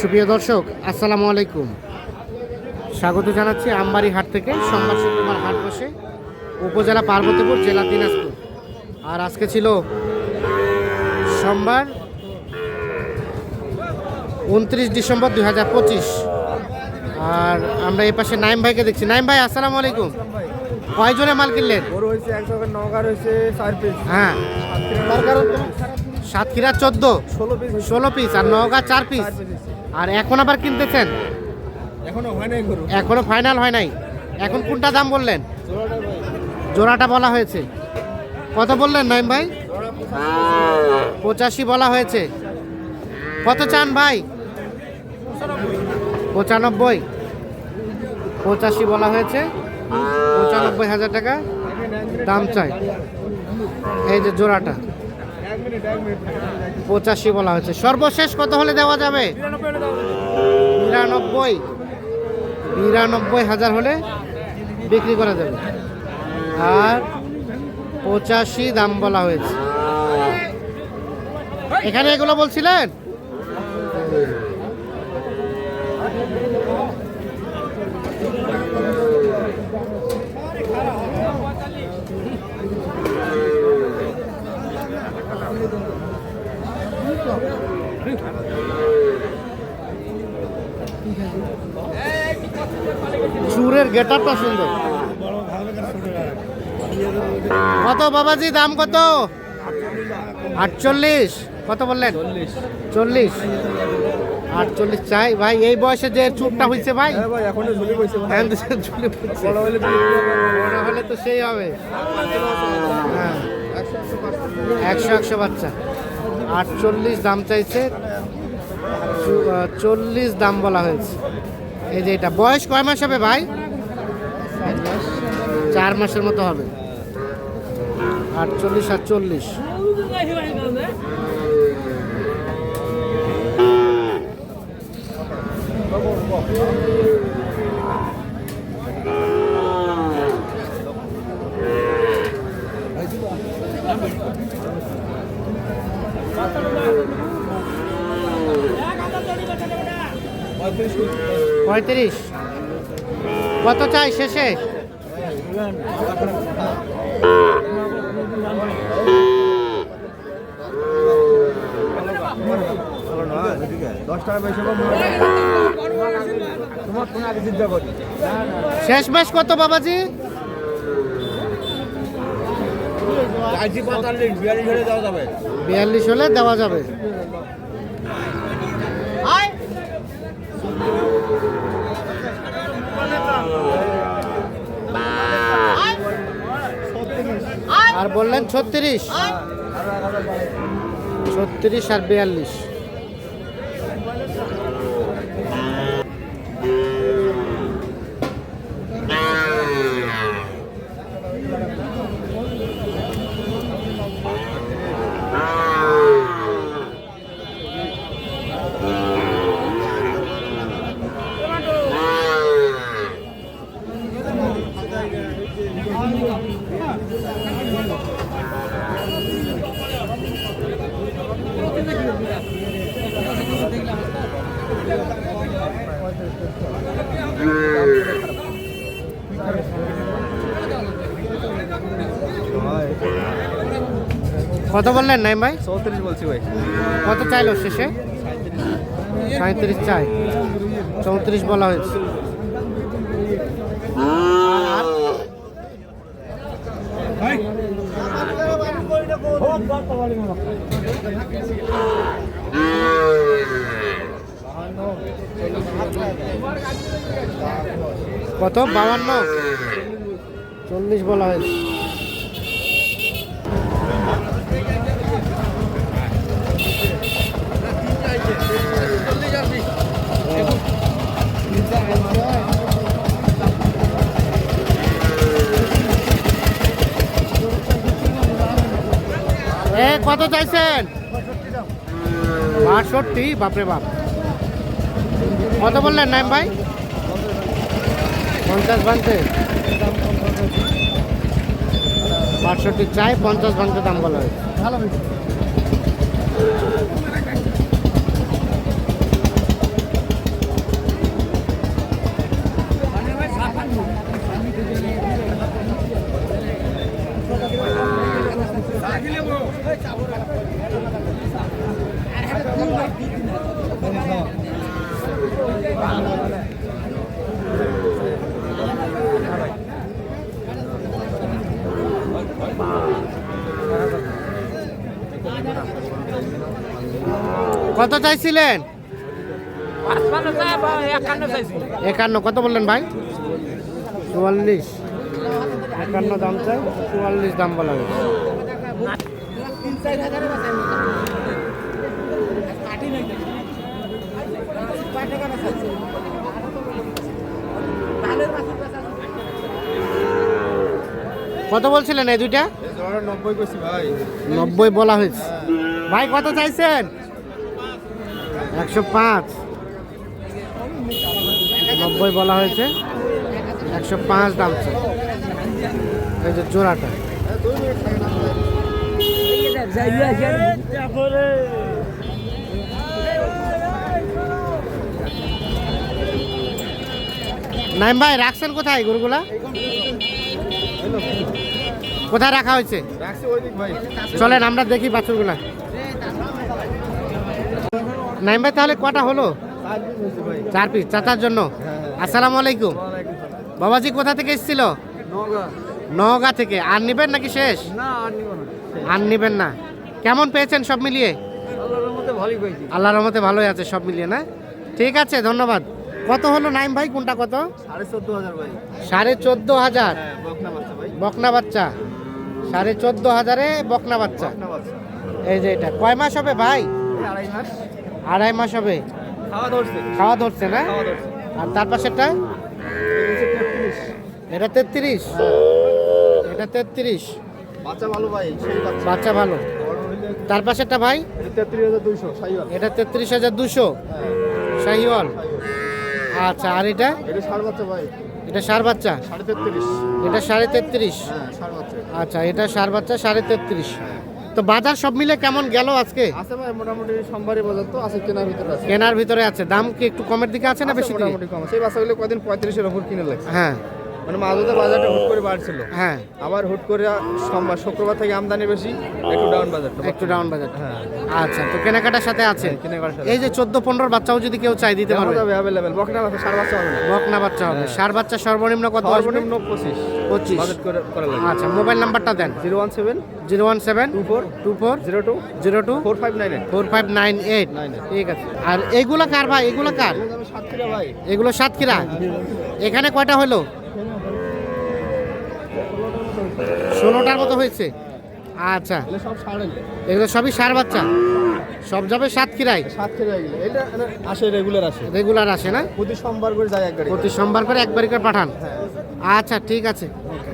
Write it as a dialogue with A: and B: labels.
A: সুপ্রিয় দর্শক, আসসালামু আলাইকুম। স্বাগত জানাচ্ছি আমবাড়ি হাট থেকে। সোমবার শুক্রবার হাট বসে, উপজেলা পার্বতীপুর, জেলা দিনাজপুর। আর আজকে ছিল সোমবার 29 ডিসেম্বর 2025। আর আমরা এই পাশে নাইম ভাইকে দেখছি। নাইম ভাই, আসসালামু আলাইকুম। কয়জনে মাল কিনলেন? হ্যাঁ, সাতক্ষীরা 14, 16 পিস, আর নওগাঁ 4 পিস। আর এখন আবার কিনতেছেন? এখনো ফাইনাল হয় নাই। এখন কোনটা দাম বললেন? জোড়াটা বলা হয়েছে। কত বললেন নাইম ভাই? 85 বলা হয়েছে। কত চান ভাই? 95। 85 বলা হয়েছে, 95,000 টাকা দাম চাই। এই যে জোড়াটা 85 বলা হয়েছে। সর্বশেষ কত হলে দেওয়া যাবে? 99,000 হলে বিক্রি করা যাবে। আর 85 দাম বলা হয়েছে। এখানে এগুলো বলছিলেন? চুরের গেটআপটা সুন্দর। কত বাবাজি দাম কত? 48। কত বললেন? 40। 48 চাই ভাই। এই বয়সে যে চুপটা হয়েছে ভাই, বড় হলে তো সেই হবে। হ্যাঁ, 100 বাচ্চা। 48 দাম চাইছে, 40 দাম বলা হয়েছে। এই যে এটা বয়স কয় মাস হবে ভাই? 4 মাসের মতো হবে। 48 আর 40। পঁয়ত্রিশ। কত চাই শেষে? শেষ মাস কত বাবাজি? 42 হলে দেওয়া যাবে। আর বললেন 36। 36 আর 42। কত বললেন নাইম ভাই?
B: 34 বলছি ভাই।
A: কত চাইলো শেষে? 37 চাই, 34 বলা হয়েছে। কত? 52। 40 বলা হয়েছে। কত চাইছেন? 62। বাপরে বাপ। কত বললেন নাইম ভাই? 50 ভাঙতে। 62 চাই, 50 ভাঙতে দাম বলা হয়। কত চাইছিলেন? 51। কত বললেন ভাই? 44। 51 দাম চাই, 44 দাম বলা হয়েছে। কত বলছিলেন এই দুইটা? 90 বলা হয়েছে। ভাই কত চাইছেন? 105। 90 বলা হয়েছে, 105 দাম চাই। এই যে জোড়াটা। নাইম ভাই রাখছেন কোথায় গরুগুলা? কোথায় রাখা হয়েছে? চলেন আমরা দেখি বাছুরগুলা। নাইম ভাই তাহলে কটা হলো? 4 পিস চাচার জন্য। আসসালামু আলাইকুম। বাবাজি কোথা থেকে এসেছিল? নওগাঁ থেকে। আর নিবেন নাকি শেষ? আর নিবেন না। কেমন পেয়েছেন সব মিলিয়ে? আল্লাহর রহমতে ভালোই আছে সব মিলিয়ে না? ঠিক আছে, ধন্যবাদ। কত হলো নাইম ভাই? কোনটা কত?
B: 14,500 ভাই।
A: 14,500
B: বকনা বাচ্চা।
A: বকনা বাচ্চা। 14,500-এ বকনা বাচ্চা। এই যে এটা কয় মাস হবে ভাই?
B: 2.5 মাস।
A: 2.5 মাস হবে। খাওয়া ধরছে না? আর তার পাশেরটা? এটা 33। এটা 33।
B: বাচ্চা ভালো ভাই।
A: বাচ্চা ভালো। তার পাশেরটা ভাই?
B: 33,200 শাহিওয়াল।
A: এটা 33,200 শাহিওয়াল। আচ্ছা, আর এটা?
B: এটা ষাঁড় বাচ্চা ভাই।
A: এটা ষাঁড় বাচ্চা।
B: 33.5।
A: এটা 33.5।
B: হ্যাঁ, ষাঁড় বাচ্চা।
A: আচ্ছা, এটা ষাঁড় বাচ্চা 33.5। তো বাজার সব মিলে কেমন গেল আজকে?
B: আছে ভাই মোটামুটি সোমবারই বাজার তো আছে, কেনার ভিতরে আছে।
A: কেনার ভিতরে আছে। দাম কি একটু কমের দিকে আছে না বেশি দিকে?
B: মোটামুটি কম আছে। এই বাচ্চাগুলো কদিন 35-এর উপর কিনে লাগছে।
A: হ্যাঁ
B: মানে মাঝে বাজারটা হুট করে বাড়ছিল।
A: হ্যাঁ,
B: আবার হুট করে সোমবার শুক্রবার থেকে আমদানি বেশি, একটু ডাউন বাজারটা।
A: একটু ডাউন বাজার।
B: হ্যাঁ।
A: আচ্ছা, তো কেনাকাটার সাথে আছে।
B: কেনাকাটার সাথে
A: এই যে 14-15 বাচ্চাও যদি কেউ চাই দিতে পারবে?
B: যাবে अवेलेबल। বকনা বাচ্চা ষাঁড় বাচ্চা হবে না।
A: বকনা বাচ্চা হবে। ষাঁড় বাচ্চা সর্বনিম্ন কত আসবে?
B: সর্বনিম্ন 25 বাজেট করা লাগবে।
A: আচ্ছা, মোবাইল নাম্বারটা দেন।
B: 017
A: 017
B: 24
A: 24
B: 02
A: 02
B: 4598।
A: 4598। ঠিক আছে। আর এইগুলা কার ভাই? এগুলো কার?
B: সাতক্ষীরা ভাই।
A: এগুলো সাতক্ষীরা। এখানে কয়টা হলো? 16টার মতো হয়েছে। আচ্ছা,
B: এগুলো সব ষাঁড়।
A: এগুলো সবই ষাঁড় বাচ্চা। সব যাবে সাতক্ষীরায়।
B: সাতক্ষীরা এগুলো। এটা আসে রেগুলার আসে।
A: রেগুলার আসে না?
B: প্রতি সোমবার করে যায় এক গাড়ি।
A: প্রতি সোমবার করে একবারই করে পাঠান।
B: হ্যাঁ।
A: আচ্ছা, ঠিক আছে।
B: ওকে।